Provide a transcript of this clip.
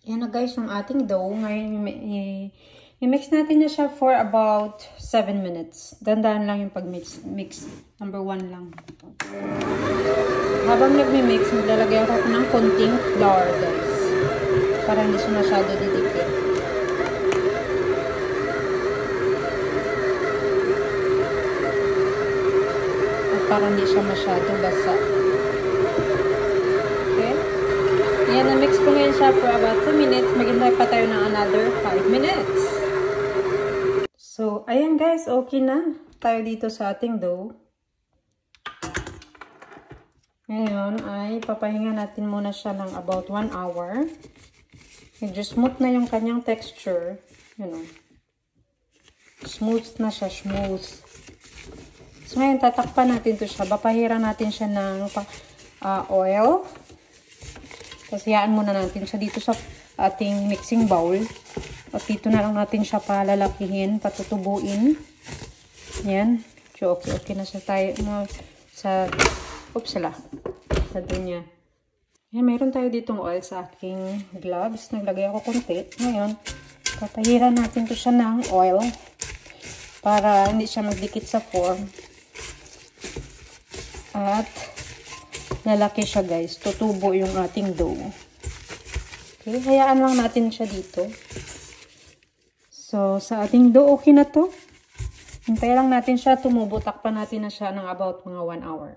Yan na guys, yung ating dough. Ngayon, i-mix natin na siya for about 7 minutes. Dandahan lang yung pag-mix. Number 1 lang. Habang nagmi-mix, maglalagay ako ng konting flour guys. Para hindi siya masyado didikit. At para hindi siya masyado basa. Yan, na-mix ko ngayon siya for about 2 minutes. Maghintay pa tayo ng another 5 minutes. So, ayan guys, okay na tayo dito sa ating dough. Ngayon ay papahinga natin muna siya ng about 1 hour. Medyo smooth na yung kanyang texture. You know. Smooth na siya, smooth. So, ngayon tatakpan natin to siya. Papahiran natin siya ng oil. Tapos, hayaan muna natin siya dito sa ating mixing bowl. At dito na lang natin siya palalakihin, patutubuin. Yan. So, okay na siya tayo sa dunya. Yan, mayroon tayo ditong oil sa aking gloves. Naglagay ako konti. Ngayon, papahiran natin to siya ng oil para hindi siya magdikit sa form. At lalaki siya guys. Tutubo yung ating dough. Okay, hayaan lang natin siya dito. So, sa ating dough, okay na to. Hintayin lang natin siya tumubo. Takpan natin na siya ng about mga 1 hour.